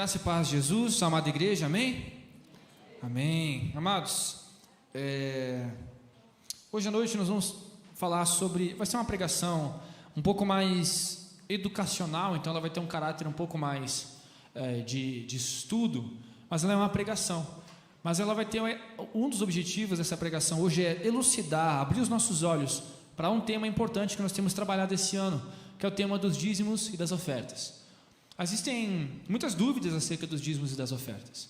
Graça e paz de Jesus, amada igreja, amém? Amém. Amados, hoje à noite nós vamos falar sobre, vai ser uma pregação um pouco mais educacional, então ela vai ter um caráter um pouco mais de estudo, mas ela é uma pregação. Mas ela vai ter, um dos objetivos dessa pregação hoje é elucidar, abrir os nossos olhos para um tema importante que nós temos trabalhado esse ano, que é o tema dos dízimos e das ofertas. Existem muitas dúvidas acerca dos dízimos e das ofertas.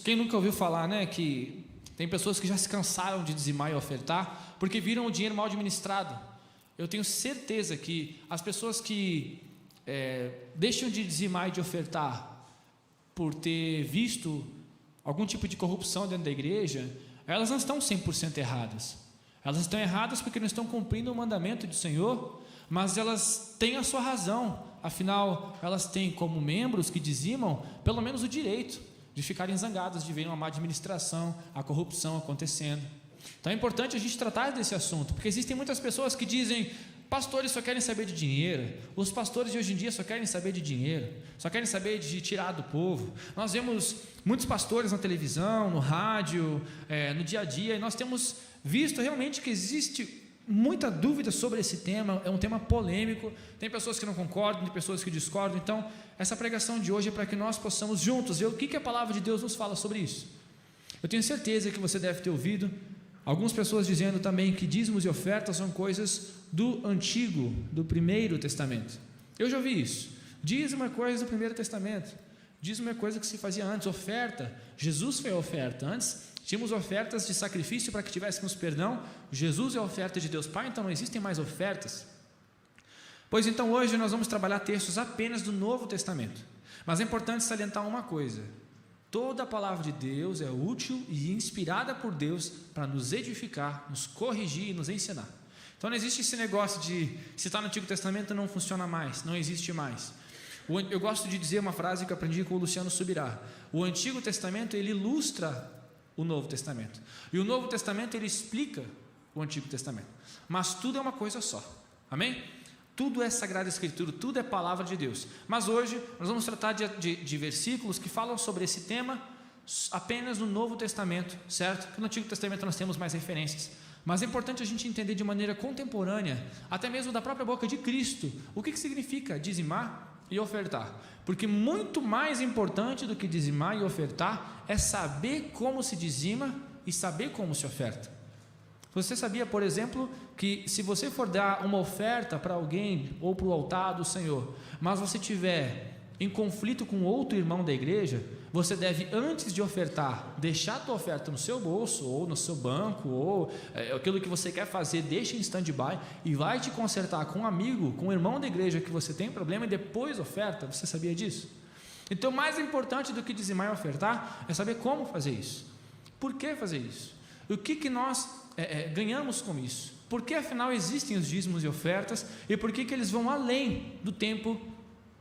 Quem nunca ouviu falar, né, que tem pessoas que já se cansaram de dizimar e ofertar porque viram o dinheiro mal administrado. Eu tenho certeza que as pessoas que deixam de dizimar e de ofertar por ter visto algum tipo de corrupção dentro da igreja, elas não estão 100% erradas. Elas estão erradas porque não estão cumprindo o mandamento do Senhor, mas elas têm a sua razão. Afinal, elas têm como membros que dizimam pelo menos o direito de ficarem zangadas de ver uma má administração, a corrupção acontecendo. Então é importante a gente tratar desse assunto, porque existem muitas pessoas que dizem: pastores só querem saber de dinheiro, os pastores de hoje em dia só querem saber de dinheiro, só querem saber de tirar do povo. Nós vemos muitos pastores na televisão, no rádio, no dia a dia, e nós temos visto realmente que existe muita dúvida sobre esse tema. É um tema polêmico, tem pessoas que não concordam, tem pessoas que discordam. Então essa pregação de hoje é para que nós possamos juntos ver o que a palavra de Deus nos fala sobre isso. Eu tenho certeza que você deve ter ouvido algumas pessoas dizendo também que dízimos e ofertas são coisas do Antigo, do Primeiro Testamento. Eu já ouvi isso. Dízimo é coisa do Primeiro Testamento, dízimo é coisa que se fazia antes. Oferta, Jesus foi a oferta. Antes tínhamos ofertas de sacrifício para que tivéssemos perdão. Jesus é a oferta de Deus Pai, então não existem mais ofertas. Pois então hoje nós vamos trabalhar textos apenas do Novo Testamento. Mas é importante salientar uma coisa: toda a palavra de Deus é útil e inspirada por Deus para nos edificar, nos corrigir e nos ensinar. Então não existe esse negócio de se está no Antigo Testamento não funciona mais, não existe mais. Eu gosto de dizer uma frase que eu aprendi com o Luciano Subirá: o Antigo Testamento ele ilustra o Novo Testamento, e o Novo Testamento ele explica o Antigo Testamento, mas tudo é uma coisa só, amém? Tudo é Sagrada Escritura, tudo é Palavra de Deus. Mas hoje nós vamos tratar de versículos que falam sobre esse tema apenas no Novo Testamento, certo? Porque no Antigo Testamento nós temos mais referências, mas é importante a gente entender de maneira contemporânea, até mesmo da própria boca de Cristo, o que significa dizimar e ofertar. Porque muito mais importante do que dizimar e ofertar é saber como se dizima e saber como se oferta. Você sabia, por exemplo, que se você for dar uma oferta para alguém ou para o altar do Senhor, mas você estiver em conflito com outro irmão da igreja, você deve, antes de ofertar, deixar a tua oferta no seu bolso ou no seu banco, ou aquilo que você quer fazer, deixa em stand-by e vai te consertar com um amigo, com um irmão da igreja que você tem problema, e depois oferta. Você sabia disso? Então mais importante do que dizimar e ofertar é saber como fazer isso. Por que fazer isso? O que nós ganhamos com isso? Por que afinal existem os dízimos e ofertas? E por que eles vão além do tempo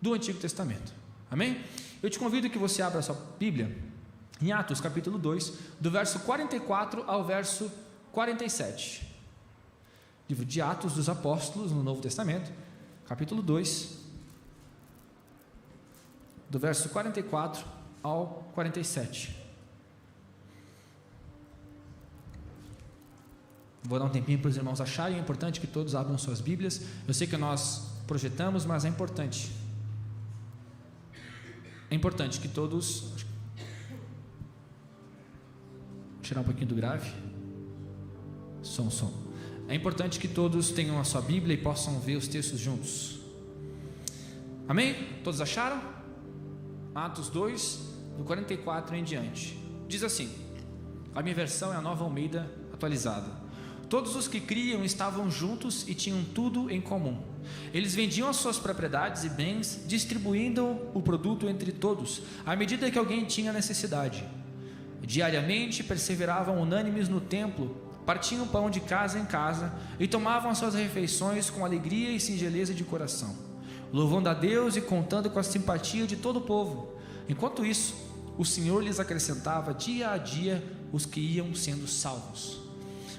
do Antigo Testamento? Amém? Eu te convido que você abra a sua Bíblia em Atos capítulo 2, do verso 44 ao verso 47. Livro de Atos dos Apóstolos no Novo Testamento, capítulo 2, do verso 44 ao 47. Vou dar um tempinho para os irmãos acharem. É importante que todos abram suas Bíblias. Eu sei que nós projetamos, mas é importante que todos... Vou tirar um pouquinho do grave. Som. É importante que todos tenham a sua Bíblia e possam ver os textos juntos. Amém? Todos acharam? Atos 2, do 44 em diante. Diz assim, a minha versão é a Nova Almeida atualizada: todos os que criam estavam juntos e tinham tudo em comum. Eles vendiam as suas propriedades e bens, distribuindo o produto entre todos, à medida que alguém tinha necessidade. Diariamente perseveravam unânimes no templo, partiam pão de casa em casa e tomavam as suas refeições com alegria e singeleza de coração, louvando a Deus e contando com a simpatia de todo o povo. Enquanto isso, o Senhor lhes acrescentava dia a dia os que iam sendo salvos.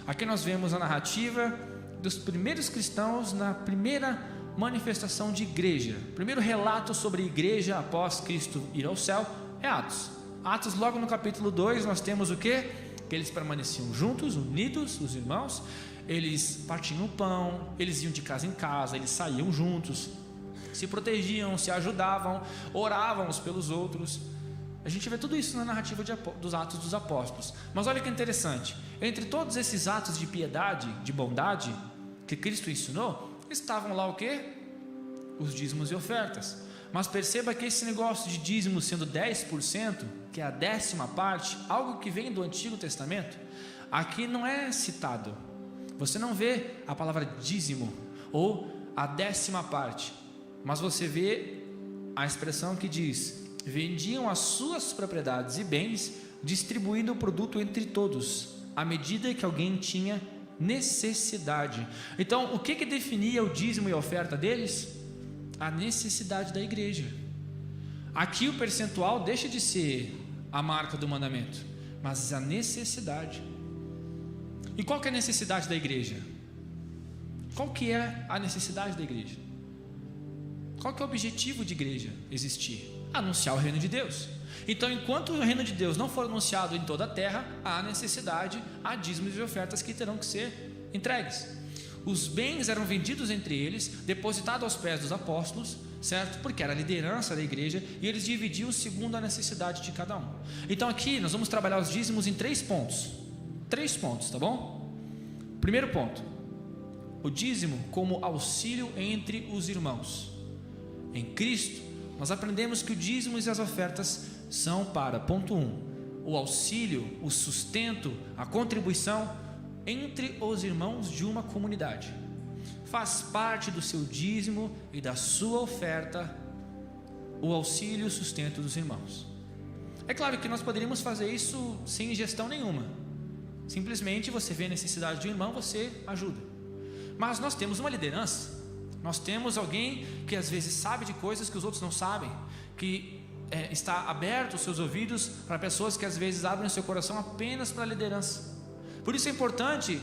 Aqui nós vemos a narrativa dos primeiros cristãos na primeira manifestação de igreja. O primeiro relato sobre igreja após Cristo ir ao céu é Atos. Atos, logo no capítulo 2, nós temos o quê? Que eles permaneciam juntos, unidos, os irmãos, eles partiam o pão, eles iam de casa em casa, eles saíam juntos, se protegiam, se ajudavam, oravam uns pelos outros. A gente vê tudo isso na narrativa dos Atos dos Apóstolos. Mas olha que interessante, entre todos esses atos de piedade, de bondade que Cristo ensinou, estavam lá o quê? Os dízimos e ofertas. Mas perceba que esse negócio de dízimo sendo 10%, que é a 10ª parte, algo que vem do Antigo Testamento, aqui não é citado. Você não vê a palavra dízimo ou a 10ª parte, mas você vê a expressão que diz: vendiam as suas propriedades e bens, distribuindo o produto entre todos, à medida que alguém tinha necessidade. Então, o que definia o dízimo e a oferta deles? A necessidade da igreja. Aqui o percentual deixa de ser a marca do mandamento, mas a necessidade. E qual que é a necessidade da igreja? Qual que é a necessidade da igreja? Qual que é o objetivo de igreja existir? Anunciar o reino de Deus. Então, enquanto o reino de Deus não for anunciado em toda a terra, há necessidade, há dízimos e ofertas que terão que ser entregues. Os bens eram vendidos entre eles, depositados aos pés dos apóstolos, certo? Porque era a liderança da igreja, e eles dividiam segundo a necessidade de cada um. Então aqui nós vamos trabalhar os dízimos em 3 pontos. 3 pontos, tá bom? Primeiro ponto: o dízimo como auxílio entre os irmãos. Em Cristo, nós aprendemos que o dízimo e as ofertas são para, ponto 1, o auxílio, o sustento, a contribuição entre os irmãos de uma comunidade. Faz parte do seu dízimo e da sua oferta o auxílio e o sustento dos irmãos. É claro que nós poderíamos fazer isso sem gestão nenhuma. Simplesmente você vê a necessidade de um irmão, você ajuda. Mas nós temos uma liderança. Nós temos alguém que às vezes sabe de coisas que os outros não sabem, que está aberto os seus ouvidos para pessoas que às vezes abrem o seu coração apenas para a liderança. Por isso é importante,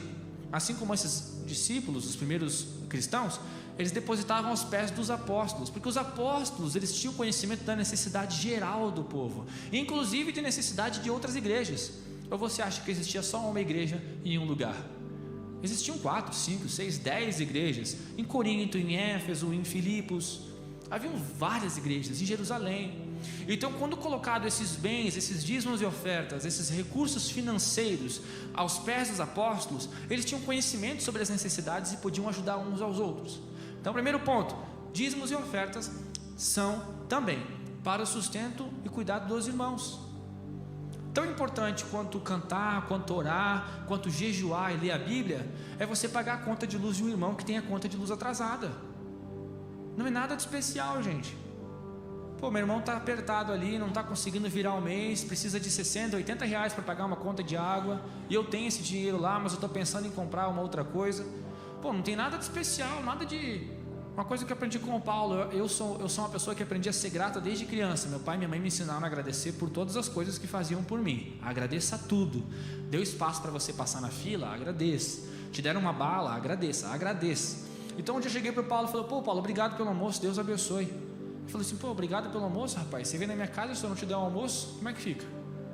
assim como esses discípulos, os primeiros cristãos, eles depositavam aos pés dos apóstolos, porque os apóstolos, eles tinham conhecimento da necessidade geral do povo, inclusive de necessidade de outras igrejas. Ou você acha que existia só uma igreja em um lugar? Existiam 4, 5, 6, 10 igrejas, em Corinto, em Éfeso, em Filipos, haviam várias igrejas, em Jerusalém. Então, quando colocado esses bens, esses dízimos e ofertas, esses recursos financeiros aos pés dos apóstolos, eles tinham conhecimento sobre as necessidades e podiam ajudar uns aos outros. Então, primeiro ponto: dízimos e ofertas são também para o sustento e cuidado dos irmãos. Tão importante quanto cantar, quanto orar, quanto jejuar e ler a Bíblia, é você pagar a conta de luz de um irmão que tem a conta de luz atrasada. Não é nada de especial, gente. Pô, meu irmão está apertado ali, não está conseguindo virar o mês, precisa de 60, 80 reais para pagar uma conta de água, e eu tenho esse dinheiro lá, mas eu estou pensando em comprar uma outra coisa. Pô, não tem nada de especial, nada de... Uma coisa que eu aprendi com o Paulo, eu sou uma pessoa que aprendi a ser grata desde criança. Meu pai e minha mãe me ensinaram a agradecer por todas as coisas que faziam por mim. Agradeça tudo. Deu espaço para você passar na fila? Agradeça. Te deram uma bala? Agradeça, agradeça. Então, um dia eu cheguei para o Paulo e falei: pô, Paulo, obrigado pelo almoço, Deus abençoe. Eu falei assim: pô, obrigado pelo almoço, rapaz. Você vem na minha casa e se eu não te der um almoço, como é que fica?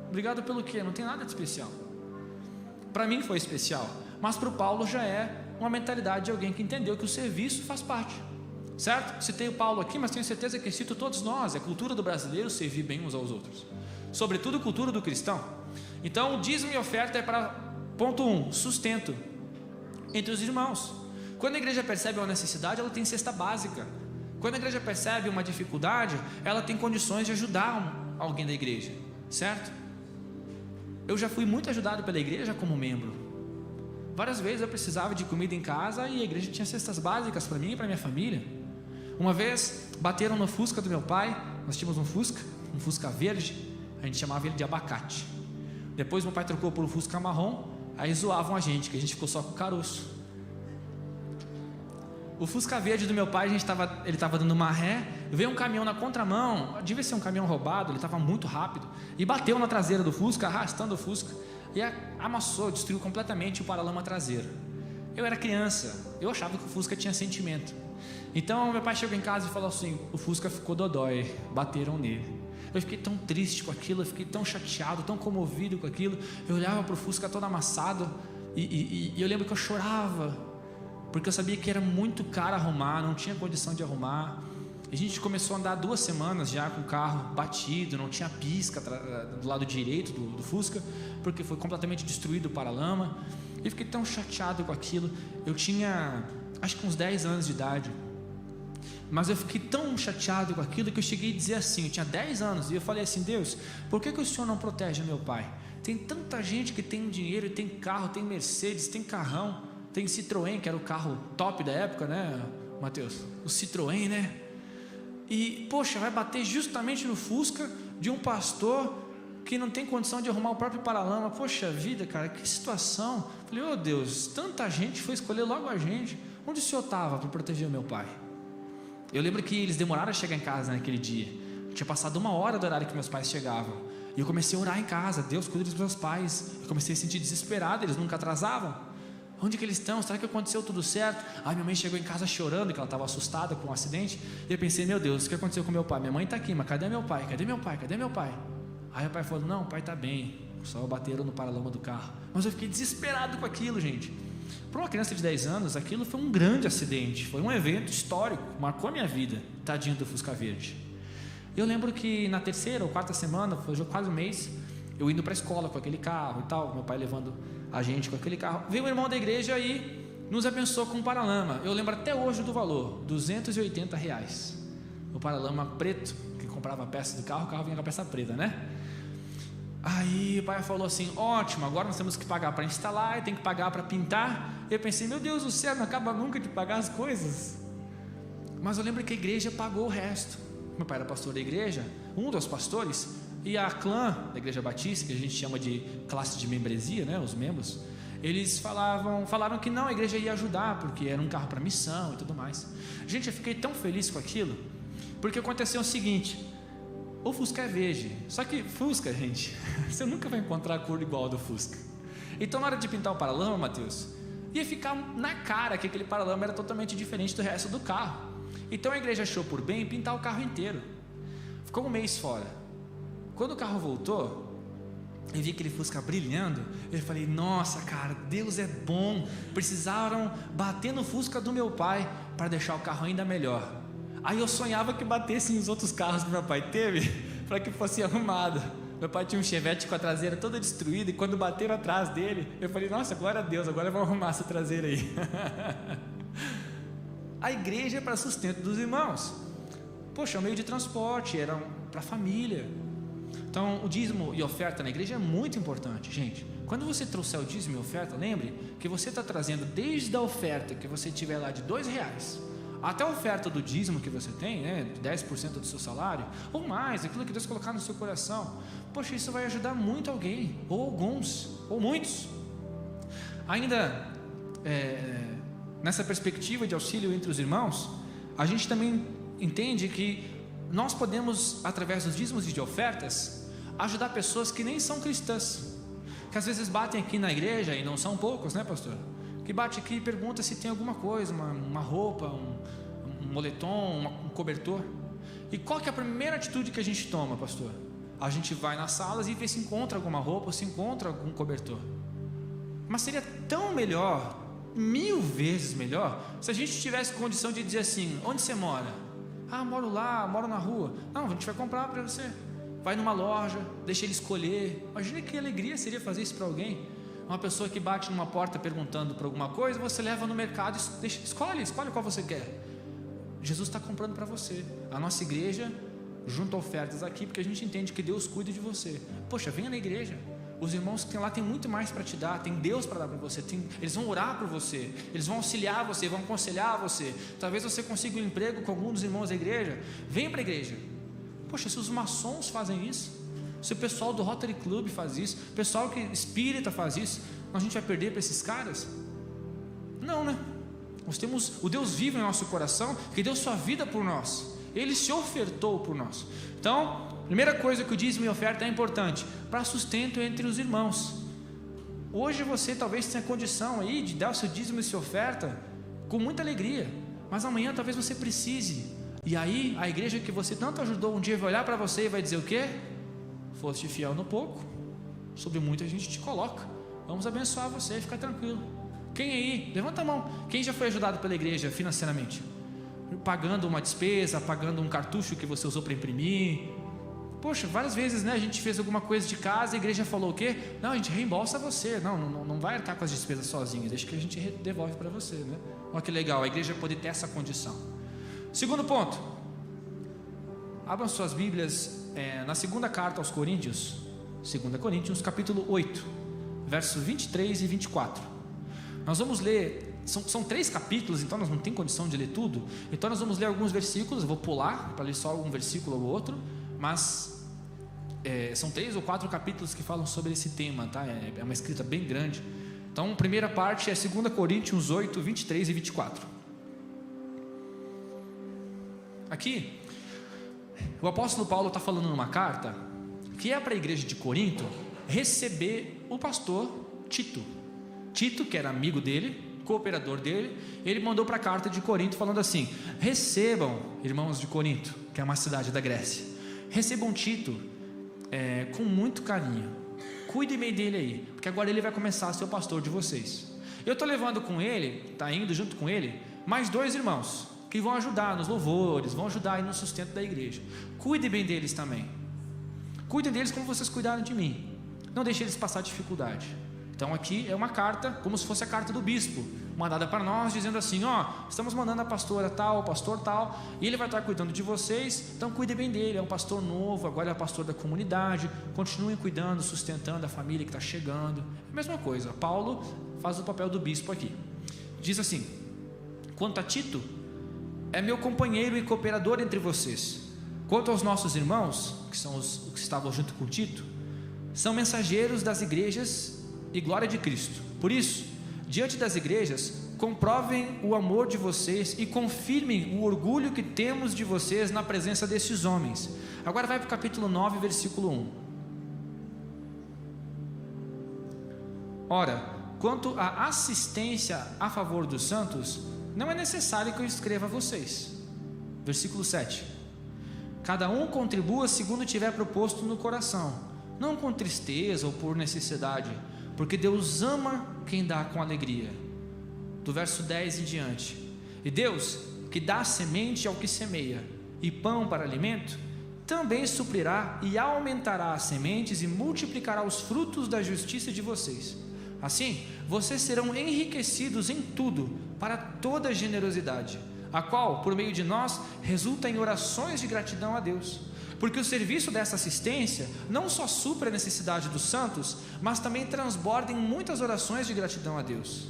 Obrigado pelo quê? Não tem nada de especial. Para mim foi especial, mas para o Paulo já é uma mentalidade de alguém que entendeu que o serviço faz parte, certo? Citei o Paulo aqui, mas tenho certeza que cito todos nós. É cultura do brasileiro servir bem uns aos outros, sobretudo cultura do cristão. Então, o dízimo e oferta é para, ponto 1, sustento entre os irmãos. Quando a igreja percebe uma necessidade, ela tem cesta básica. Quando a igreja percebe uma dificuldade, ela tem condições de ajudar alguém da igreja, certo? Eu já fui muito ajudado pela igreja como membro. Várias vezes eu precisava de comida em casa e a igreja tinha cestas básicas para mim e para minha família. Uma vez bateram no Fusca do meu pai. Nós tínhamos um Fusca verde, a gente chamava ele de abacate. Depois meu pai trocou por um Fusca marrom, aí zoavam a gente, que a gente ficou só com o caroço. O Fusca verde do meu pai, ele estava dando uma ré, veio um caminhão na contramão, devia ser um caminhão roubado, ele estava muito rápido, e bateu na traseira do Fusca, arrastando o Fusca, e amassou, destruiu completamente o paralama traseiro. Eu era criança, eu achava que o Fusca tinha sentimento. Então meu pai chegou em casa e falou assim: o Fusca ficou dodói, bateram nele. Eu fiquei tão triste com aquilo, eu fiquei tão chateado, tão comovido com aquilo. Eu olhava para o Fusca todo amassado e eu lembro que eu chorava, porque eu sabia que era muito caro arrumar, não tinha condição de arrumar. A gente começou a andar 2 semanas já com o carro batido, não tinha pisca do lado direito do Fusca, porque foi completamente destruído o paralama. Eu fiquei tão chateado com aquilo. Eu tinha, acho que uns 10 anos de idade, mas eu fiquei tão chateado com aquilo que eu cheguei a dizer assim, eu tinha 10 anos, e eu falei assim: Deus, por que o Senhor não protege meu pai? Tem tanta gente que tem dinheiro, tem carro, tem Mercedes, tem carrão, tem Citroën, que era o carro top da época, né, Mateus? O Citroën, né? E, poxa, vai bater justamente no Fusca de um pastor que não tem condição de arrumar o próprio paralama. Poxa vida, cara, que situação. Falei: oh Deus, tanta gente foi escolher logo a gente. Onde o Senhor estava para proteger o meu pai? Eu lembro que eles demoraram a chegar em casa naquele dia. Tinha passado 1 hora do horário que meus pais chegavam. E eu comecei a orar em casa: Deus, cuida dos meus pais. Eu comecei a sentir desesperado, eles nunca atrasavam. Onde que eles estão? Será que aconteceu tudo certo? Aí minha mãe chegou em casa chorando, que ela estava assustada com um acidente. E eu pensei: meu Deus, o que aconteceu com meu pai? Minha mãe está aqui, mas cadê meu pai? Cadê meu pai? Cadê meu pai? Aí meu pai falou: não, o pai está bem, só bateram no paralama do carro. Mas eu fiquei desesperado com aquilo, gente. Para uma criança de 10 anos, aquilo foi um grande acidente, foi um evento histórico, marcou a minha vida, tadinho do Fusca Verde. Eu lembro que na 3ª ou 4ª semana, foi quase um mês, eu indo para a escola com aquele carro e tal, meu pai levando a gente com aquele carro. Veio um irmão da igreja e nos abençoou com um paralama. Eu lembro até hoje do valor, R$280. O paralama preto, que comprava a peça do carro, o carro vinha com a peça preta, né? Aí o pai falou assim: ótimo, agora nós temos que pagar para instalar e tem que pagar para pintar. Eu pensei: meu Deus do céu, não acaba nunca de pagar as coisas. Mas eu lembro que a igreja pagou o resto. Meu pai era pastor da igreja, um dos pastores, e a clã da igreja batista, que a gente chama de classe de membresia, né, os membros, eles falaram que não, a igreja ia ajudar, porque era um carro para missão e tudo mais. Gente, eu fiquei tão feliz com aquilo, porque aconteceu o seguinte: o Fusca é verde, só que Fusca, gente, você nunca vai encontrar a cor igual do Fusca. Então na hora de pintar o paralama, Mateus, ia ficar na cara que aquele paralama era totalmente diferente do resto do carro. Então a igreja achou por bem pintar o carro inteiro. Ficou 1 mês fora. Quando o carro voltou, eu vi aquele Fusca brilhando. Eu falei: nossa, cara, Deus é bom. Precisaram bater no Fusca do meu pai para deixar o carro ainda melhor. Aí eu sonhava que batessem os outros carros que meu pai teve, para que fosse arrumado. Meu pai tinha um Chevette com a traseira toda destruída, e quando bateram atrás dele, eu falei: nossa, glória a Deus, agora vamos arrumar essa traseira aí. A igreja é para sustento dos irmãos. Poxa, é um meio de transporte, era para a família. Então o dízimo e oferta na igreja é muito importante, gente. Quando você trouxer o dízimo e oferta, lembre que você está trazendo desde a oferta que você tiver lá de R$2, até a oferta do dízimo que você tem, né, 10% do seu salário, ou mais, aquilo que Deus colocar no seu coração. Poxa, isso vai ajudar muito alguém, ou alguns, ou muitos. Ainda nessa perspectiva de auxílio entre os irmãos, a gente também entende que nós podemos, através dos dízimos e de ofertas, ajudar pessoas que nem são cristãs, que às vezes batem aqui na igreja, e não são poucos, né, pastor? Que bate aqui e pergunta se tem alguma coisa, uma roupa, um moletom, um cobertor. E qual que é a primeira atitude que a gente toma, pastor? A gente vai nas salas e vê se encontra alguma roupa, ou se encontra algum cobertor. Mas seria tão melhor, 1000 vezes melhor, se a gente tivesse condição de dizer assim: onde você mora? Ah, moro lá, moro na rua. Não, a gente vai comprar para você. Vai numa loja, deixa ele escolher. Imagina que alegria seria fazer isso para alguém. Uma pessoa que bate numa porta perguntando por alguma coisa, você leva no mercado e escolhe qual você quer. Jesus está comprando para você. A nossa igreja junta ofertas aqui, porque a gente entende que Deus cuida de você. Poxa, venha na igreja. Os irmãos que tem lá tem muito mais para te dar, tem Deus para dar para você, eles vão orar por você, eles vão auxiliar você, vão aconselhar você. Talvez você consiga um emprego com algum dos irmãos da igreja. Venha para a igreja. Poxa, se os maçons fazem isso, se o pessoal do Rotary Club faz isso, o pessoal que espírita faz isso, a gente vai perder para esses caras? Não, né? Nós temos o Deus vivo em nosso coração, que deu sua vida por nós, Ele se ofertou por nós. Então, primeira coisa que o dízimo e oferta é importante, para sustento entre os irmãos. Hoje você talvez tenha condição aí de dar o seu dízimo e sua oferta com muita alegria, mas amanhã talvez você precise. E aí a igreja que você tanto ajudou um dia vai olhar para você e vai dizer o quê? Foste fiel no pouco, sobre muito a gente te coloca. Vamos abençoar você, fica tranquilo. Quem aí? Levanta a mão. Quem já foi ajudado pela igreja financeiramente? Pagando uma despesa, pagando um cartucho que você usou para imprimir. Poxa, várias vezes, né, a gente fez alguma coisa de casa, a igreja falou o quê? Não, a gente reembolsa você. Não vai arcar com as despesas sozinho, deixa que a gente devolve para você, né? Olha que legal, a igreja pode ter essa condição. Segundo ponto, abram suas Bíblias na segunda carta aos Coríntios, 2 Coríntios, capítulo 8, versos 23 e 24. Nós vamos ler, são 3 capítulos, então nós não temos condição de ler tudo, então nós vamos ler alguns versículos, eu vou pular para ler só algum versículo ou outro, mas são 3 ou 4 capítulos que falam sobre esse tema, tá? É uma escrita bem grande. Então a primeira parte é 2 Coríntios 8, 23 e 24. Aqui o apóstolo Paulo está falando numa carta que é para a igreja de Corinto receber o pastor Tito. Tito, que era amigo dele, cooperador dele, ele mandou para a carta de Corinto falando assim: recebam, irmãos de Corinto, que é uma cidade da Grécia, recebam Tito com muito carinho, cuidem bem dele aí, porque agora ele vai começar a ser o pastor de vocês. Eu estou levando com ele, está indo junto com ele, mais 2 irmãos, que vão ajudar nos louvores, vão ajudar aí no sustento da igreja. Cuidem bem deles também, cuidem deles como vocês cuidaram de mim, não deixem eles passar dificuldade. Então aqui é uma carta, como se fosse a carta do bispo, mandada para nós, dizendo assim: estamos mandando a pastora tal, o pastor tal, e ele vai estar cuidando de vocês, então cuidem bem dele, é um pastor novo, agora é o pastor da comunidade, continuem cuidando, sustentando a família que está chegando. A mesma coisa, Paulo faz o papel do bispo aqui. Diz assim: quanto a Tito, é meu companheiro e cooperador entre vocês. Quanto aos nossos irmãos, que são os que estavam junto com Tito, são mensageiros das igrejas e glória de Cristo. Por isso, diante das igrejas, comprovem o amor de vocês e confirmem o orgulho que temos de vocês na presença desses homens. Agora vai para o capítulo 9, versículo 1. Ora, quanto à assistência a favor dos santos, não é necessário que eu escreva a vocês. Versículo 7. Cada um contribua segundo tiver proposto no coração, não com tristeza ou por necessidade, porque Deus ama quem dá com alegria. Do verso 10 em diante. E Deus, que dá semente ao que semeia e pão para alimento, também suprirá e aumentará as sementes e multiplicará os frutos da justiça de vocês. Assim, vocês serão enriquecidos em tudo para toda generosidade, a qual, por meio de nós, resulta em orações de gratidão a Deus. Porque o serviço dessa assistência não só supre a necessidade dos santos, mas também transborda em muitas orações de gratidão a Deus.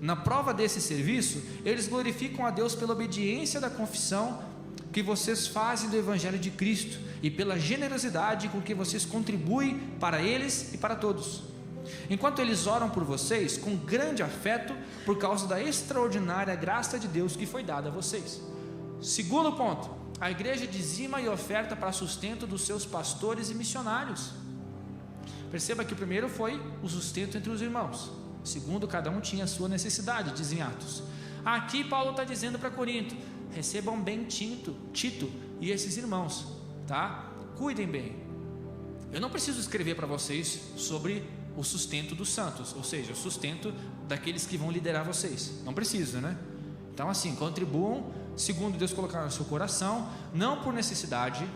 Na prova desse serviço, eles glorificam a Deus pela obediência da confissão que vocês fazem do Evangelho de Cristo e pela generosidade com que vocês contribuem para eles e para todos. Enquanto eles oram por vocês com grande afeto por causa da extraordinária graça de Deus que foi dada a vocês. Segundo ponto, a igreja dizima e oferta para sustento dos seus pastores e missionários. Perceba que o primeiro foi o sustento entre os irmãos. Segundo, cada um tinha a sua necessidade, diz em Atos. Aqui Paulo está dizendo para Corinto: recebam bem Tito e esses irmãos, tá? Cuidem bem. Eu não preciso escrever para vocês sobre o sustento dos santos, ou seja, o sustento daqueles que vão liderar vocês. Não preciso, né? Então assim, contribuam segundo Deus colocar no seu coração, não por necessidade,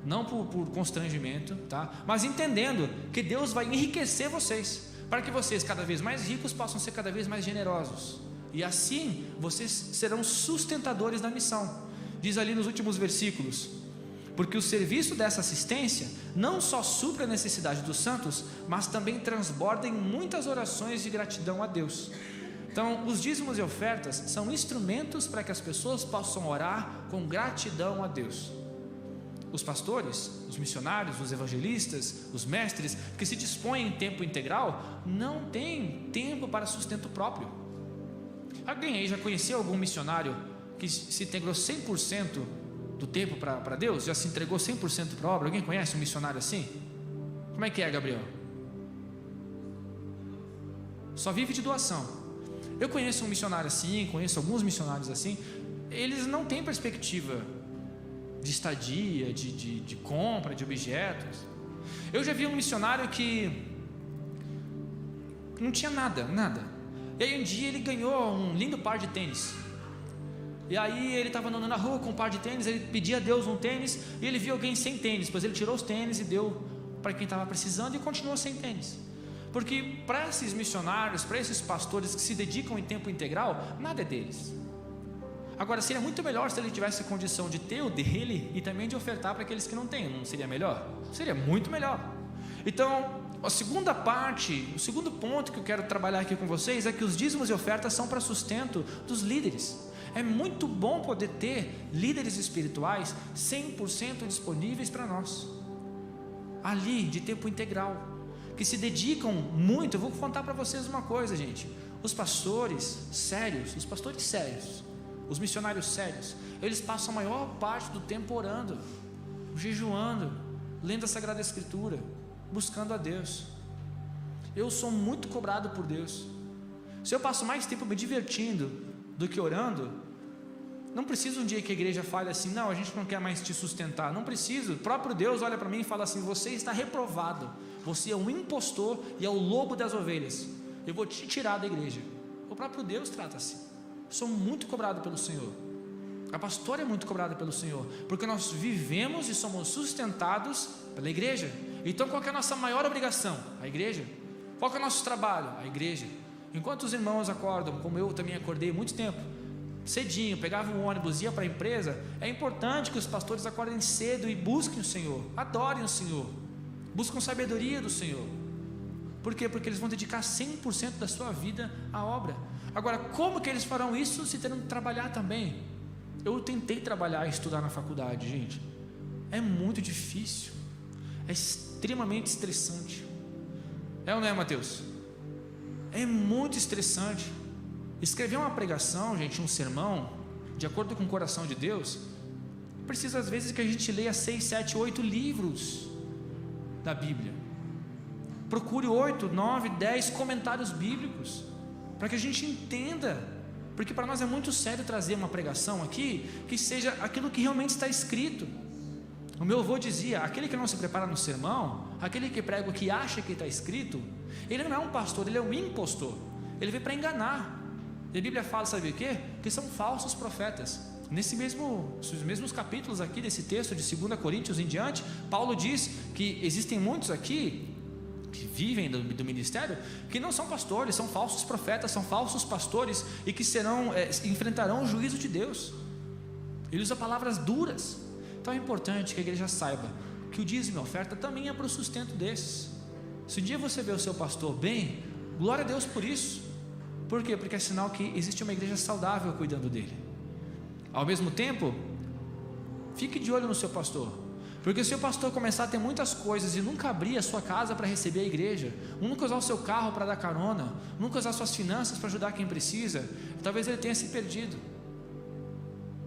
não por constrangimento, tá? Mas entendendo que Deus vai enriquecer vocês, para que vocês, cada vez mais ricos, possam ser cada vez mais generosos, e assim vocês serão sustentadores da missão. Diz ali nos últimos versículos: porque o serviço dessa assistência não só supre a necessidade dos santos, mas também transborda em muitas orações de gratidão a Deus. Então, os dízimos e ofertas são instrumentos para que as pessoas possam orar com gratidão a Deus. Os pastores, os missionários, os evangelistas, os mestres que se dispõem em tempo integral não têm tempo para sustento próprio. Alguém aí já conheceu algum missionário que se integrou 100% do tempo para Deus? Já se entregou 100% para a obra? Alguém conhece um missionário assim? Como é que é, Gabriel? Só vive de doação. Eu conheço um missionário assim, conheço alguns missionários assim, eles não têm perspectiva de estadia, de compra de objetos. Eu já vi um missionário que não tinha nada. E aí um dia ele ganhou um lindo par de tênis. E aí ele estava andando na rua com um par de tênis, ele pedia a Deus um tênis, e ele viu alguém sem tênis, pois ele tirou os tênis e deu para quem estava precisando, e continuou sem tênis. Porque para esses missionários, para esses pastores que se dedicam em tempo integral, nada é deles. Agora, seria muito melhor se ele tivesse condição de ter o dele e também de ofertar para aqueles que não têm. Não seria melhor? Seria muito melhor. Então, a segunda parte, o segundo ponto que eu quero trabalhar aqui com vocês é que os dízimos e ofertas são para sustento dos líderes. É muito bom poder ter líderes espirituais 100% disponíveis para nós, ali de tempo integral, que se dedicam muito. Eu vou contar para vocês uma coisa, gente. Os pastores sérios, os missionários sérios, eles passam a maior parte do tempo orando, jejuando, lendo a Sagrada Escritura, buscando a Deus. Eu sou muito cobrado por Deus. Se eu passo mais tempo me divertindo do que orando, não preciso um dia que a igreja fale assim: não, a gente não quer mais te sustentar. Não preciso. O próprio Deus olha para mim e fala assim: você está reprovado, você é um impostor e é o lobo das ovelhas, eu vou te tirar da igreja. O próprio Deus trata assim. Sou muito cobrado pelo Senhor. A pastora é muito cobrada pelo Senhor, porque nós vivemos e somos sustentados pela igreja. Então qual que é a nossa maior obrigação? A igreja. Qual que é o nosso trabalho? A igreja. Enquanto os irmãos acordam, como eu também acordei muito tempo, cedinho, pegava um ônibus, ia para a empresa, é importante que os pastores acordem cedo e busquem o Senhor, adorem o Senhor, buscam sabedoria do Senhor. Por quê? Porque eles vão dedicar 100% da sua vida à obra. Agora, como que eles farão isso se terão que trabalhar também? Eu tentei trabalhar e estudar na faculdade, gente. É muito difícil. É extremamente estressante. É ou não é, Mateus? É muito estressante. Escrever uma pregação, gente, um sermão, de acordo com o coração de Deus, precisa às vezes que a gente leia 6, 7, 8 livros da Bíblia. Procure 8, 9, 10 comentários bíblicos, para que a gente entenda, porque para nós é muito sério trazer uma pregação aqui, que seja aquilo que realmente está escrito. O meu avô dizia: aquele que não se prepara no sermão, aquele que prega o que acha que está escrito, ele não é um pastor, ele é um impostor, ele veio para enganar. E a Bíblia fala, sabe o quê? Que são falsos profetas. Nesses mesmos capítulos aqui desse texto de 2 Coríntios em diante, Paulo diz que existem muitos aqui que vivem do ministério, que não são pastores, são falsos profetas, são falsos pastores, e que enfrentarão o juízo de Deus. Ele usa palavras duras. Então é importante que a igreja saiba que o dízimo e a oferta também é para o sustento desses. Se um dia você vê o seu pastor bem, glória a Deus por isso. Por quê? Porque é sinal que existe uma igreja saudável cuidando dele. Ao mesmo tempo, fique de olho no seu pastor, porque se o pastor começar a ter muitas coisas e nunca abrir a sua casa para receber a igreja, nunca usar o seu carro para dar carona, nunca usar suas finanças para ajudar quem precisa, talvez ele tenha se perdido.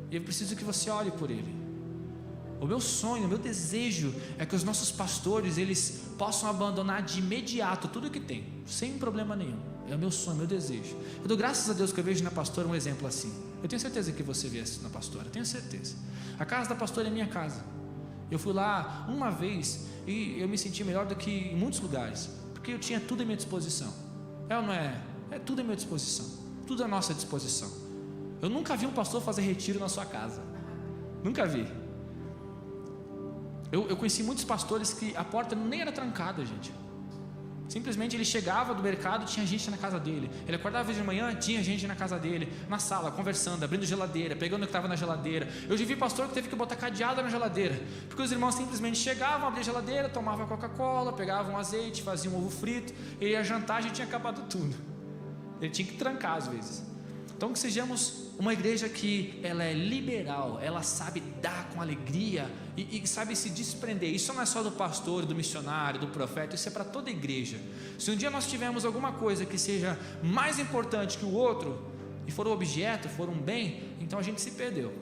E eu preciso que você olhe por ele. O meu sonho, o meu desejo é que os nossos pastores, eles possam abandonar de imediato tudo que tem, sem problema nenhum. É o meu sonho, meu desejo. Eu dou graças a Deus que eu vejo na pastora um exemplo assim. Eu tenho certeza que você vê isso na pastora, tenho certeza. A casa da pastora é minha casa. Eu fui lá uma vez e eu me senti melhor do que em muitos lugares, porque eu tinha tudo à minha disposição. É ou não é? É tudo à minha disposição, tudo à nossa disposição. Eu nunca vi um pastor fazer retiro na sua casa, nunca vi. Eu conheci muitos pastores que a porta nem era trancada, gente. Simplesmente ele chegava do mercado, tinha gente na casa dele. Ele acordava de manhã, tinha gente na casa dele, na sala, conversando, abrindo geladeira, pegando o que estava na geladeira. Eu já vi pastor que teve que botar cadeado na geladeira, porque os irmãos simplesmente chegavam, abriam a geladeira, tomavam Coca-Cola, pegavam azeite, faziam um ovo frito. Ele ia jantar, a gente tinha acabado tudo. Ele tinha que trancar às vezes. Então que sejamos uma igreja que ela é liberal, ela sabe dar com alegria e sabe se desprender. Isso não é só do pastor, do missionário, do profeta, isso é para toda a igreja. Se um dia nós tivermos alguma coisa que seja mais importante que o outro, e for um objeto, for um bem, então a gente se perdeu,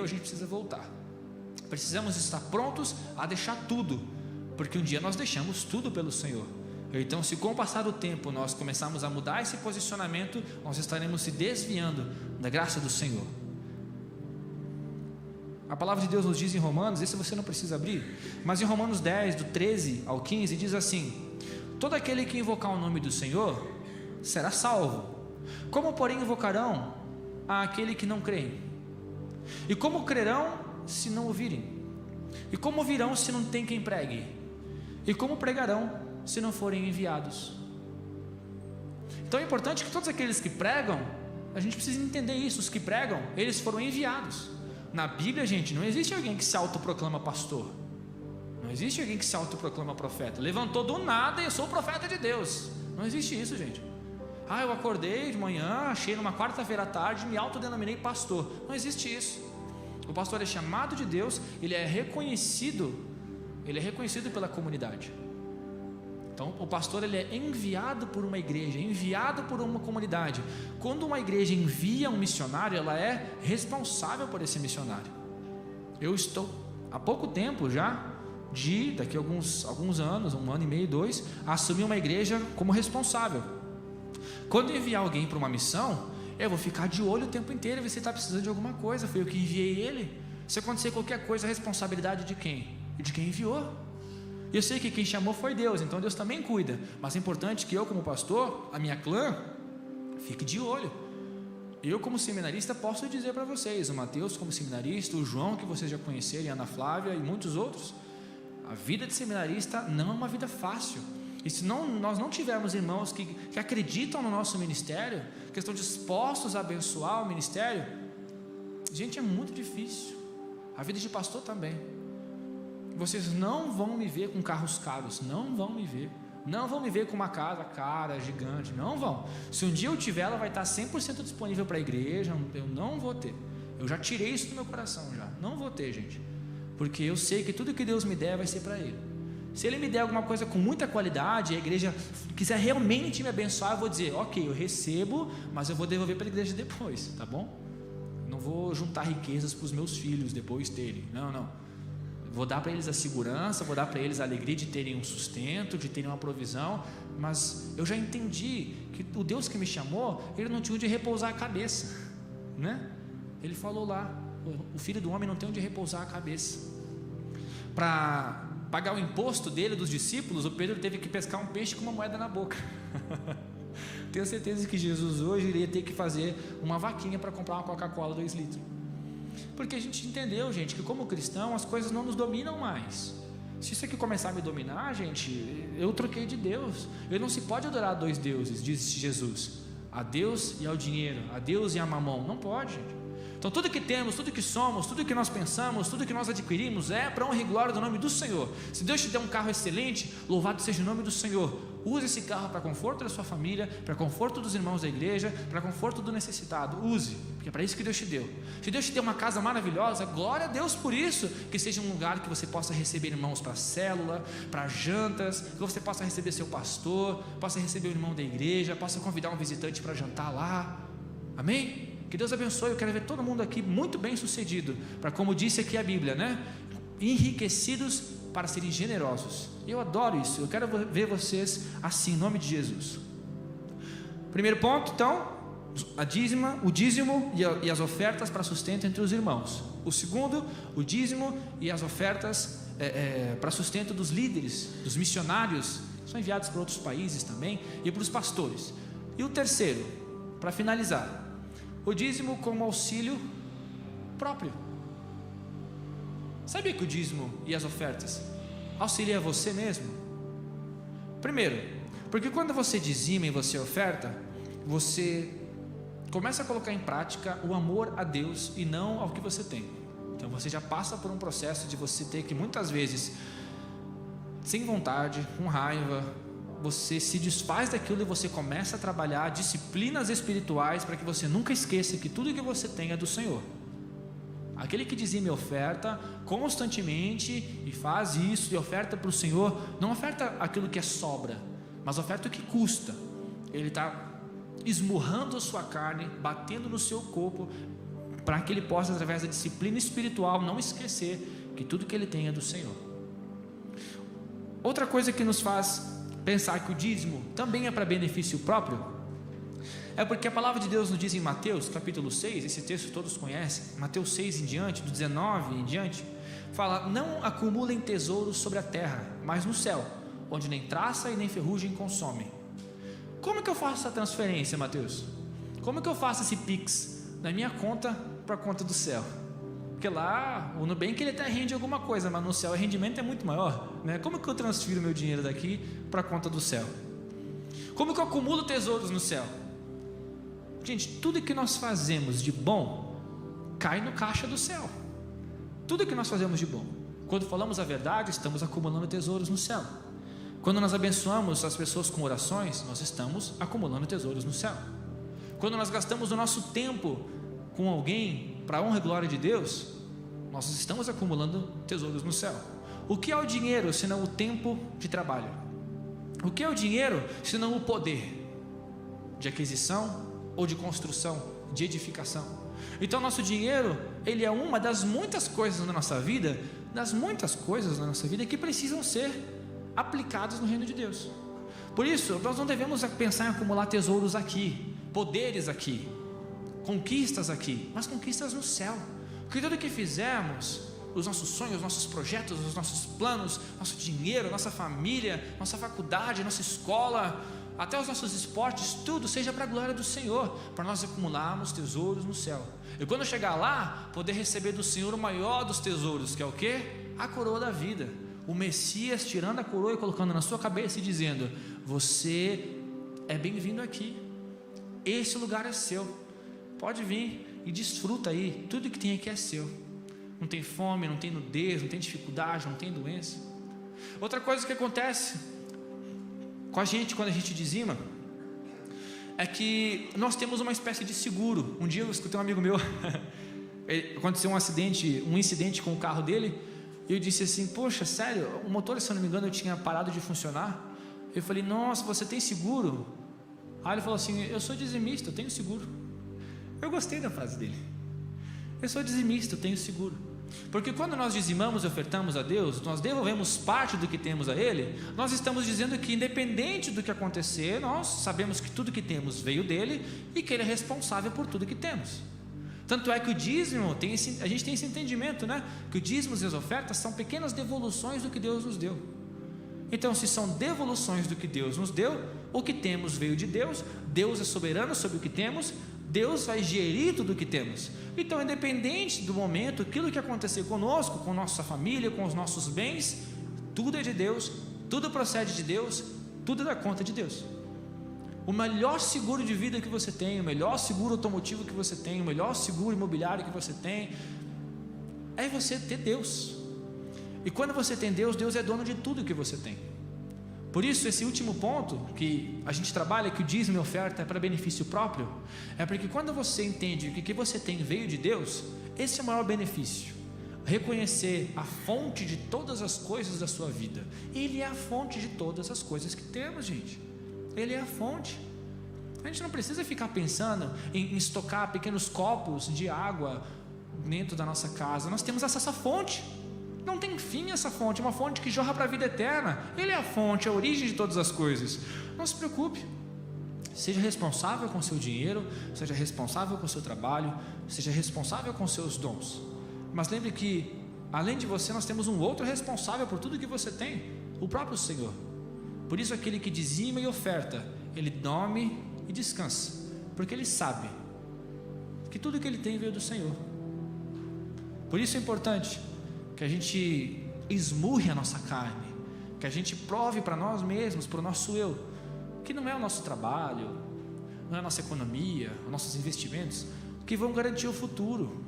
a gente precisa voltar. Precisamos estar prontos a deixar tudo, porque um dia nós deixamos tudo pelo Senhor. Então, se com o passar do tempo nós começarmos a mudar esse posicionamento, nós estaremos se desviando da graça do Senhor. A palavra de Deus nos diz em Romanos, esse você não precisa abrir, mas em Romanos 10, do 13 ao 15, diz assim: todo aquele que invocar o nome do Senhor será salvo. Como porém invocarão àquele que não creem? E como crerão se não ouvirem? E como ouvirão se não tem quem pregue? E como pregarão se não forem enviados? Então é importante que todos aqueles que pregam, a gente precisa entender isso. Os que pregam, eles foram enviados. Na Bíblia, gente, não existe alguém que se autoproclama pastor, não existe alguém que se autoproclama profeta. Levantou do nada e eu sou o profeta de Deus. Não existe isso, gente. Eu acordei de manhã, achei numa quarta-feira à tarde, me autodenominei pastor. Não existe isso. O pastor é chamado de Deus, ele é reconhecido pela comunidade. Então o pastor, ele é enviado por uma igreja, enviado por uma comunidade. Quando uma igreja envia um missionário, ela é responsável por esse missionário. Eu estou há pouco tempo já, daqui a alguns anos, 1 ano e meio, 2, a assumir uma igreja como responsável. Quando eu enviar alguém para uma missão, eu vou ficar de olho o tempo inteiro, ver se ele está precisando de alguma coisa. Foi eu que enviei ele. Se acontecer qualquer coisa, a responsabilidade de quem? De quem enviou. E eu sei que quem chamou foi Deus, então Deus também cuida. Mas é importante que eu, como pastor, a minha clã, fique de olho. Eu, como seminarista, posso dizer para vocês, o Mateus como seminarista, o João, que vocês já conhecerem, a Ana Flávia e muitos outros, a vida de seminarista não é uma vida fácil. E se nós não tivermos irmãos que acreditam no nosso ministério, que estão dispostos a abençoar o ministério, gente, é muito difícil. A vida de pastor também. Vocês não vão me ver com carros caros, não vão me ver. Não vão me ver com uma casa cara, gigante, não vão. Se um dia eu tiver, ela vai estar 100% disponível para a igreja, eu não vou ter. Eu já tirei isso do meu coração já, não vou ter, gente. Porque eu sei que tudo que Deus me der vai ser para Ele. Se Ele me der alguma coisa com muita qualidade, a igreja quiser realmente me abençoar, eu vou dizer, ok, eu recebo, mas eu vou devolver para a igreja depois, tá bom? Não vou juntar riquezas para os meus filhos depois terem, não. Vou dar para eles a segurança, vou dar para eles a alegria de terem um sustento, de terem uma provisão, mas eu já entendi que o Deus que me chamou, Ele não tinha onde repousar a cabeça, né? Ele falou lá, o filho do homem não tem onde repousar a cabeça. Para pagar o imposto dele, dos discípulos, o Pedro teve que pescar um peixe com uma moeda na boca. Tenho certeza que Jesus hoje iria ter que fazer uma vaquinha para comprar uma Coca-Cola 2 litros. Porque a gente entendeu, gente, que como cristão as coisas não nos dominam mais. Se isso aqui começar a me dominar, gente, eu troquei de Deus. Eu não se pode adorar a 2 deuses, disse Jesus. A Deus e ao dinheiro, a Deus e a mamão. Não pode, gente. Então tudo que temos, tudo que somos, tudo que nós pensamos, tudo que nós adquirimos é para honra e glória do nome do Senhor. Se Deus te der um carro excelente, louvado seja o nome do Senhor. Use esse carro para conforto da sua família, para conforto dos irmãos da igreja, para conforto do necessitado. Use, porque é para isso que Deus te deu. Se Deus te deu uma casa maravilhosa, glória a Deus por isso. Que seja um lugar que você possa receber irmãos para célula, para jantas, que você possa receber seu pastor, possa receber o irmão da igreja, possa convidar um visitante para jantar lá. Amém? Que Deus abençoe. Eu quero ver todo mundo aqui muito bem sucedido, para, como disse aqui a Bíblia, né? Enriquecidos para serem generosos. Eu adoro isso. Eu quero ver vocês assim, em nome de Jesus. Primeiro ponto, então, o dízimo e as ofertas para sustento entre os irmãos. O segundo, o dízimo e as ofertas para sustento dos líderes, dos missionários, que são enviados para outros países também, e para os pastores. E o terceiro, para finalizar, o dízimo como auxílio próprio. Sabia que o dízimo e as ofertas auxilia você mesmo? Primeiro, porque quando você dizima e você oferta, você começa a colocar em prática o amor a Deus e não ao que você tem. Então você já passa por um processo de você ter que muitas vezes, sem vontade, com raiva, você se desfaz daquilo e você começa a trabalhar disciplinas espirituais para que você nunca esqueça que tudo que você tem é do Senhor. Aquele que dizima e oferta constantemente e faz isso e oferta para o Senhor, não oferta aquilo que é sobra, mas oferta o que custa. Ele está esmurrando a sua carne, batendo no seu corpo, para que ele possa, através da disciplina espiritual, não esquecer que tudo que ele tem é do Senhor. Outra coisa que nos faz pensar que o dízimo também é para benefício próprio É porque a palavra de Deus nos diz em Mateus capítulo 6, esse texto todos conhecem, Mateus 6 em diante, do 19 em diante, fala: não acumulem tesouros sobre a terra, mas no céu, onde nem traça e nem ferrugem consomem. Como que eu faço essa transferência, Mateus? Como que eu faço esse Pix da minha conta para a conta do céu? Porque lá o Nubank ele até rende alguma coisa, mas no céu o rendimento é muito maior, né? Como que eu transfiro meu dinheiro daqui para a conta do céu? Como que eu acumulo tesouros no céu? Gente, tudo que nós fazemos de bom cai no caixa do céu. Tudo que nós fazemos de bom, quando falamos a verdade, estamos acumulando tesouros no céu. Quando nós abençoamos as pessoas com orações, nós estamos acumulando tesouros no céu. Quando nós gastamos o nosso tempo com alguém para a honra e glória de Deus, nós estamos acumulando tesouros no céu. O que é o dinheiro senão o tempo de trabalho? O que é o dinheiro senão o poder de aquisição ou de construção, de edificação? Então nosso dinheiro, ele é uma das muitas coisas na nossa vida, que precisam ser aplicadas no reino de Deus. Por isso, nós não devemos pensar em acumular tesouros aqui, poderes aqui, conquistas aqui, mas conquistas no céu. Porque tudo que fizermos, os nossos sonhos, nossos projetos, os nossos planos, nosso dinheiro, nossa família, nossa faculdade, nossa escola, até os nossos esportes, tudo seja para a glória do Senhor, para nós acumularmos tesouros no céu. E quando chegar lá, poder receber do Senhor o maior dos tesouros, que é o quê? A coroa da vida. O Messias tirando a coroa e colocando na sua cabeça e dizendo: você é bem-vindo aqui, esse lugar é seu, pode vir e desfruta aí, tudo que tem aqui é seu. Não tem fome, não tem nudez, não tem dificuldade, não tem doença. Outra coisa que acontece com a gente quando a gente dizima é que nós temos uma espécie de seguro. Um dia eu escutei um amigo meu aconteceu um incidente com o carro dele, e eu disse assim: poxa, sério, o motor, se eu não me engano, eu tinha parado de funcionar. Eu falei: nossa, você tem seguro? Aí ele falou assim: eu sou dizimista, eu tenho seguro. Eu gostei da frase dele. Eu sou dizimista, eu tenho seguro. Porque quando nós dizimamos e ofertamos a Deus, nós devolvemos parte do que temos a Ele. Nós estamos dizendo que independente do que acontecer, nós sabemos que tudo que temos veio dele e que Ele é responsável por tudo que temos. Tanto é que o dízimo, a gente tem esse entendimento, né? Que o dízimo e as ofertas são pequenas devoluções do que Deus nos deu. Então, se são devoluções do que Deus nos deu, o que temos veio de Deus, Deus é soberano sobre o que temos, Deus vai gerir tudo o que temos. Então, independente do momento, aquilo que acontecer conosco, com nossa família, com os nossos bens, tudo é de Deus, tudo procede de Deus, tudo é da conta de Deus. O melhor seguro de vida que você tem, o melhor seguro automotivo que você tem, o melhor seguro imobiliário que você tem, é você ter Deus. E quando você tem Deus, Deus é dono de tudo que você tem. Por isso, esse último ponto que a gente trabalha, que o dízimo e oferta é para benefício próprio, é porque quando você entende que o que você tem veio de Deus, esse é o maior benefício. Reconhecer a fonte de todas as coisas da sua vida. Ele é a fonte de todas as coisas que temos, gente. Ele é a fonte. A gente não precisa ficar pensando em estocar pequenos copos de água dentro da nossa casa. Nós temos essa fonte. Não tem fim essa fonte, é uma fonte que jorra para a vida eterna. Ele é a fonte, a origem de todas as coisas. Não se preocupe. Seja responsável com o seu dinheiro, seja responsável com o seu trabalho, seja responsável com os seus dons. Mas lembre que, além de você, nós temos um outro responsável por tudo que você tem, o próprio Senhor. Por isso, aquele que dizima e oferta, ele dorme e descansa, porque ele sabe que tudo que ele tem veio do Senhor. Por isso é importante que a gente esmurre a nossa carne, que a gente prove para nós mesmos, para o nosso eu, que não é o nosso trabalho, não é a nossa economia, os nossos investimentos que vão garantir o futuro,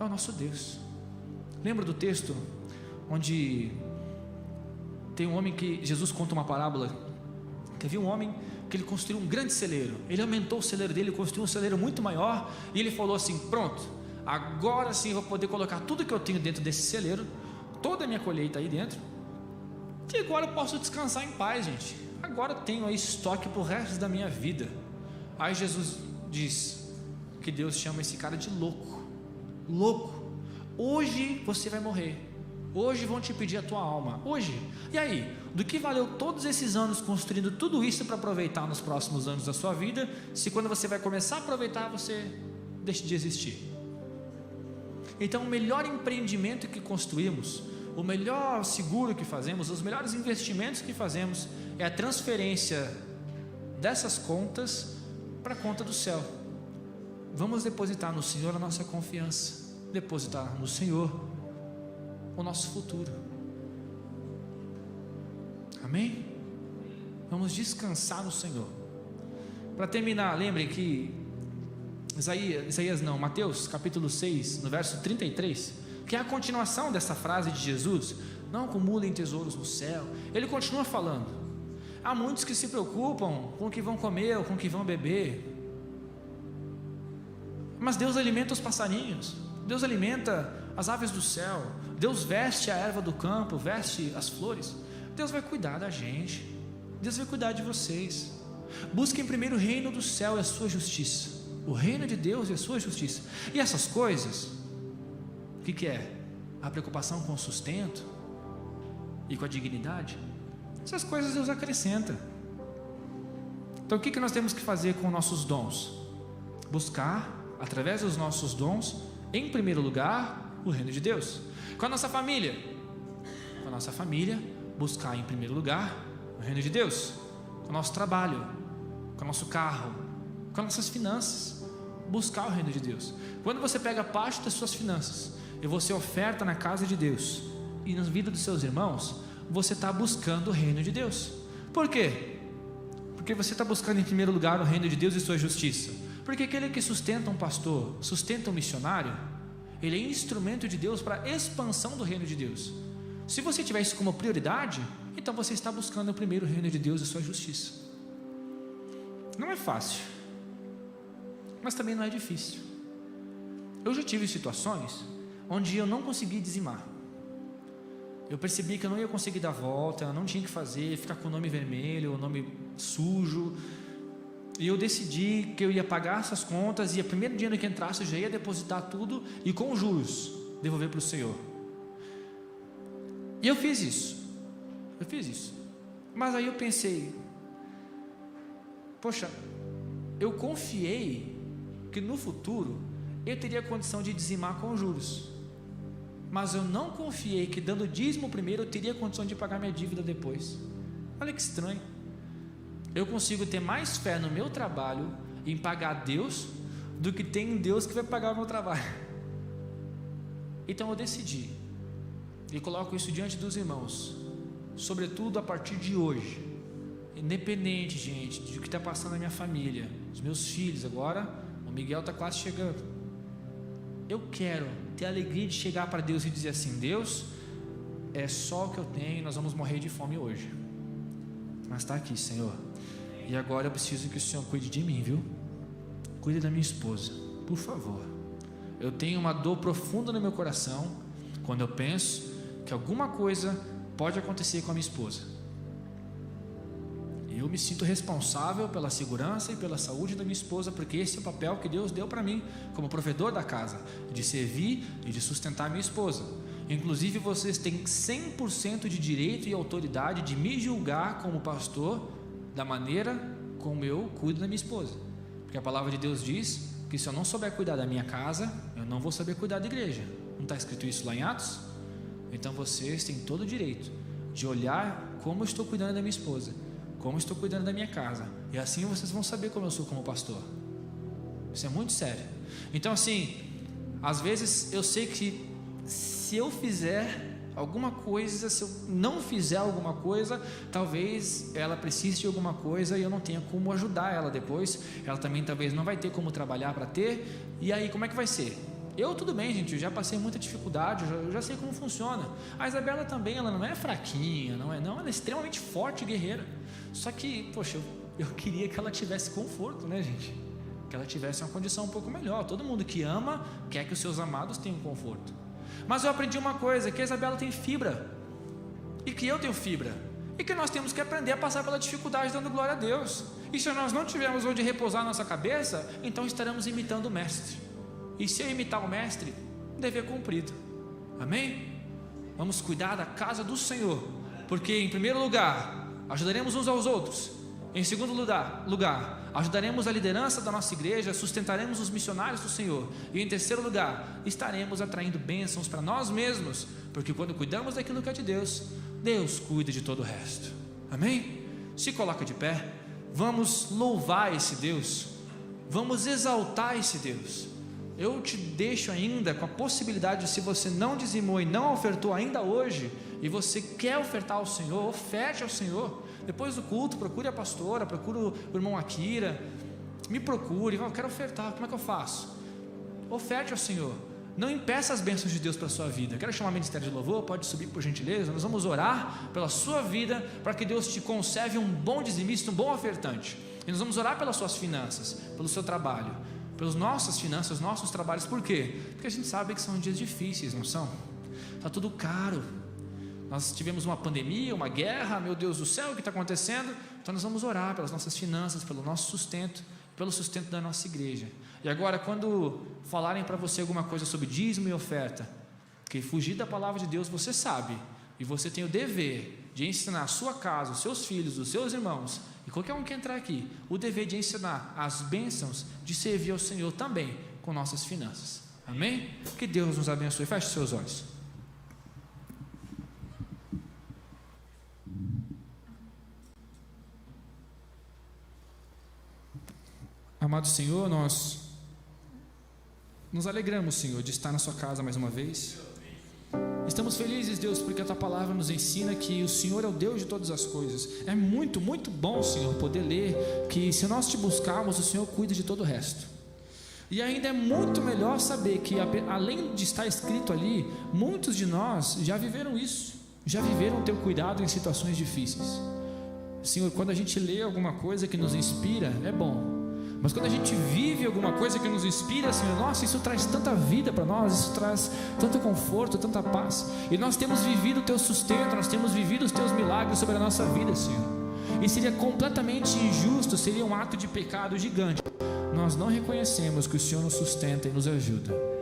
é o nosso Deus. Lembra do texto onde tem um homem que Jesus conta uma parábola, que havia um homem que ele construiu um grande celeiro, ele aumentou o celeiro dele, construiu um celeiro muito maior, e ele falou assim: pronto, agora sim eu vou poder colocar tudo que eu tenho dentro desse celeiro, toda a minha colheita aí dentro, e agora eu posso descansar em paz, gente. Agora eu tenho aí estoque para o resto da minha vida. Aí Jesus diz que Deus chama esse cara de louco. Hoje você vai morrer, Hoje vão te pedir a tua alma. Hoje. E aí? Do que valeu todos esses anos construindo tudo isso para aproveitar nos próximos anos da sua vida, se quando você vai começar a aproveitar, você deixa de existir? Então, o melhor empreendimento que construímos, o melhor seguro que fazemos, os melhores investimentos que fazemos é a transferência dessas contas para a conta do céu. Vamos depositar no Senhor a nossa confiança, depositar no Senhor o nosso futuro. Amém? Vamos descansar no Senhor. Para terminar, lembrem que Mateus capítulo 6, no verso 33, que é a continuação dessa frase de Jesus: não acumulem tesouros no céu. Ele continua falando: há muitos que se preocupam com o que vão comer ou com o que vão beber, mas Deus alimenta os passarinhos, Deus alimenta as aves do céu, Deus veste a erva do campo, veste as flores. Deus vai cuidar da gente, Deus vai cuidar de vocês. Busquem primeiro o reino do céu e a sua justiça, o reino de Deus e a sua justiça, e essas coisas, o que é? A preocupação com o sustento e com a dignidade, essas coisas Deus acrescenta. Então o que nós temos que fazer com nossos dons? Buscar, através dos nossos dons, em primeiro lugar, o reino de Deus. Com a nossa família, buscar em primeiro lugar o reino de Deus. Com o nosso trabalho, com o nosso carro, com as nossas finanças, buscar o reino de Deus. Quando você pega parte das suas finanças e você oferta na casa de Deus e na vida dos seus irmãos, você está buscando o reino de Deus. Por quê? Porque você está buscando em primeiro lugar o reino de Deus e sua justiça. Porque aquele que sustenta um pastor, sustenta um missionário, ele é instrumento de Deus para a expansão do reino de Deus. Se você tiver isso como prioridade, então você está buscando primeiro o reino de Deus e sua justiça. Não é fácil, mas também não é difícil. Eu já tive situações onde eu não consegui dizimar. Eu percebi que eu não ia conseguir dar volta, eu não tinha que fazer, ficar com o nome vermelho, o nome sujo. E eu decidi que eu ia pagar essas contas, e o primeiro dinheiro que entrasse eu já ia depositar tudo e com juros devolver para o Senhor. E eu fiz isso. Mas aí eu pensei: poxa, eu confiei que no futuro eu teria condição de dizimar com juros, mas eu não confiei que dando dízimo primeiro eu teria condição de pagar minha dívida depois. Olha que estranho. Eu consigo ter mais fé no meu trabalho, em pagar a Deus, do que tem em Deus que vai pagar o meu trabalho. Então eu decidi, e coloco isso diante dos irmãos, sobretudo a partir de hoje, independente, gente, de o que está passando na minha família, os meus filhos. Agora o Miguel está quase chegando. Eu quero ter a alegria de chegar para Deus e dizer assim: Deus, é só o que eu tenho, nós vamos morrer de fome hoje, mas está aqui, Senhor, e agora eu preciso que o Senhor cuide de mim, viu? Cuide da minha esposa, por favor. Eu tenho uma dor profunda no meu coração quando eu penso que alguma coisa pode acontecer com a minha esposa. Eu me sinto responsável pela segurança e pela saúde da minha esposa, porque esse é o papel que Deus deu para mim como provedor da casa, de servir e de sustentar a minha esposa. Inclusive vocês têm 100% de direito e autoridade de me julgar como pastor da maneira como eu cuido da minha esposa, porque a palavra de Deus diz que se eu não souber cuidar da minha casa, eu não vou saber cuidar da igreja. Não está escrito isso lá em Atos? Então vocês têm todo o direito de olhar como eu estou cuidando da minha esposa, como eu estou cuidando da minha casa, e assim vocês vão saber como eu sou como pastor. Isso é muito sério. Então assim, às vezes eu sei que se eu fizer alguma coisa, se eu não fizer alguma coisa, talvez ela precise de alguma coisa e eu não tenha como ajudar ela depois. Ela também talvez não vai ter como trabalhar para ter. E aí como é que vai ser? Eu, tudo bem, gente, eu já passei muita dificuldade, eu já sei como funciona. A Isabela também, ela não é fraquinha, ela é extremamente forte e guerreira. Só que, poxa, eu queria que ela tivesse conforto, né, gente? Que ela tivesse uma condição um pouco melhor. Todo mundo que ama quer que os seus amados tenham conforto. Mas eu aprendi uma coisa, que a Isabela tem fibra, e que eu tenho fibra, e que nós temos que aprender a passar pela dificuldade dando glória a Deus. E se nós não tivermos onde repousar a nossa cabeça, então estaremos imitando o mestre. E se eu imitar o mestre, dever cumprido. Amém? Vamos cuidar da casa do Senhor, porque em primeiro lugar, ajudaremos uns aos outros. Em segundo lugar, ajudaremos a liderança da nossa igreja, sustentaremos os missionários do Senhor. E em terceiro lugar, estaremos atraindo bênçãos para nós mesmos, porque quando cuidamos daquilo que é de Deus, Deus cuida de todo o resto. Amém? Se coloca de pé, vamos louvar esse Deus, vamos exaltar esse Deus. Eu te deixo ainda com a possibilidade, se você não dizimou e não ofertou ainda hoje, e você quer ofertar ao Senhor, oferte ao Senhor. Depois do culto, procure a pastora, procure o irmão Akira, me procure. Eu quero ofertar, como é que eu faço? Oferte ao Senhor, não impeça as bênçãos de Deus para a sua vida. Quero chamar o ministério de louvor, pode subir por gentileza. Nós vamos orar pela sua vida, para que Deus te conserve um bom dizimista, um bom ofertante. E nós vamos orar pelas suas finanças, pelo seu trabalho, pelas nossas finanças, nossos trabalhos. Por quê? Porque a gente sabe que são dias difíceis, não são? Está tudo caro. Nós tivemos uma pandemia, uma guerra, meu Deus do céu, o que está acontecendo? Então nós vamos orar pelas nossas finanças, pelo nosso sustento, pelo sustento da nossa igreja. E agora, quando falarem para você alguma coisa sobre dízimo e oferta, que fugir da palavra de Deus, você sabe, e você tem o dever de ensinar a sua casa, os seus filhos, os seus irmãos, e qualquer um que entrar aqui, o dever de ensinar as bênçãos de servir ao Senhor também com nossas finanças. Amém? Que Deus nos abençoe. Feche seus olhos. Amado Senhor, nós nos alegramos, Senhor, de estar na sua casa mais uma vez. Estamos felizes, Deus, porque a tua palavra nos ensina que o Senhor é o Deus de todas as coisas. É muito, muito bom, Senhor, poder ler que se nós te buscarmos, o Senhor cuida de todo o resto. E ainda é muito melhor saber que, além de estar escrito ali, muitos de nós já viveram isso, já viveram o teu cuidado em situações difíceis. Senhor, quando a gente lê alguma coisa que nos inspira, é bom. Mas quando a gente vive alguma coisa que nos inspira, Senhor, nossa, isso traz tanta vida para nós, isso traz tanto conforto, tanta paz. E nós temos vivido o teu sustento, nós temos vivido os teus milagres sobre a nossa vida, Senhor. E seria completamente injusto, seria um ato de pecado gigante nós não reconhecemos que o Senhor nos sustenta e nos ajuda.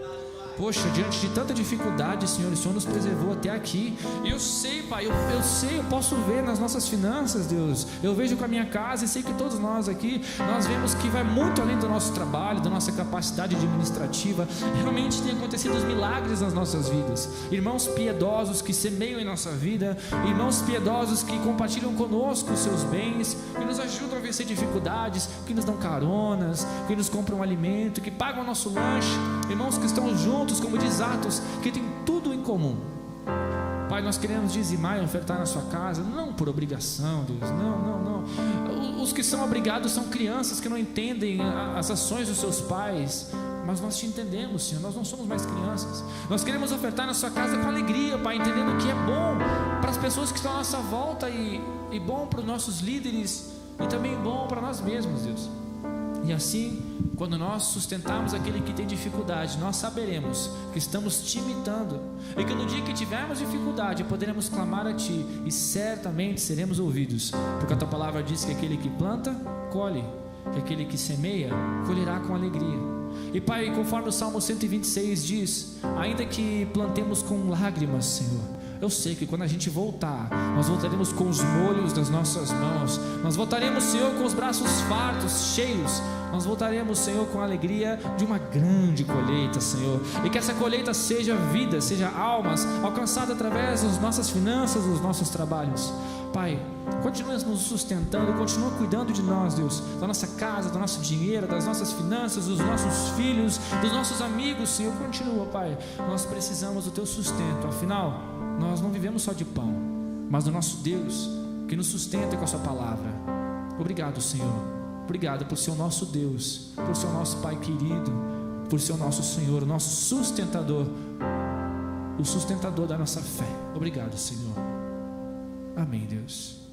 Poxa, diante de tanta dificuldade, Senhor, o Senhor nos preservou até aqui. E eu sei, Pai, eu sei, eu posso ver nas nossas finanças, Deus. Eu vejo com a minha casa e sei que todos nós aqui, nós vemos que vai muito além do nosso trabalho, da nossa capacidade administrativa. Realmente tem acontecido os milagres nas nossas vidas. Irmãos piedosos que semeiam em nossa vida, irmãos piedosos que compartilham conosco os seus bens, que nos ajudam a vencer dificuldades, que nos dão caronas, que nos compram alimento, que pagam o nosso lanche. Irmãos que estão juntos, como diz Atos, que tem tudo em comum. Pai, nós queremos dizimar e ofertar na sua casa, não por obrigação, Deus, não. Os que são obrigados são crianças que não entendem as ações dos seus pais, mas nós te entendemos, Senhor, nós não somos mais crianças. Nós queremos ofertar na sua casa com alegria, Pai, entendendo que é bom para as pessoas que estão à nossa volta e bom para os nossos líderes e também bom para nós mesmos, Deus. E assim, quando nós sustentarmos aquele que tem dificuldade, nós saberemos que estamos te imitando, e que no dia que tivermos dificuldade, poderemos clamar a ti, e certamente seremos ouvidos, porque a tua palavra diz que aquele que planta, colhe, que aquele que semeia, colherá com alegria. E Pai, conforme o Salmo 126 diz, ainda que plantemos com lágrimas, Senhor, eu sei que quando a gente voltar, nós voltaremos com os molhos das nossas mãos, nós voltaremos, Senhor, com os braços fartos, cheios, nós voltaremos, Senhor, com a alegria de uma grande colheita, Senhor, e que essa colheita seja vida, seja almas alcançadas através das nossas finanças, dos nossos trabalhos. Pai, continua nos sustentando, continua cuidando de nós, Deus, da nossa casa, do nosso dinheiro, das nossas finanças, dos nossos filhos, dos nossos amigos, Senhor, continua, Pai, nós precisamos do teu sustento, afinal, nós não vivemos só de pão, mas do nosso Deus, que nos sustenta com a sua palavra. Obrigado, Senhor, obrigado por ser o nosso Deus, por ser o nosso Pai querido, por ser o nosso Senhor, o nosso sustentador, o sustentador da nossa fé. Obrigado, Senhor. Amém, Deus.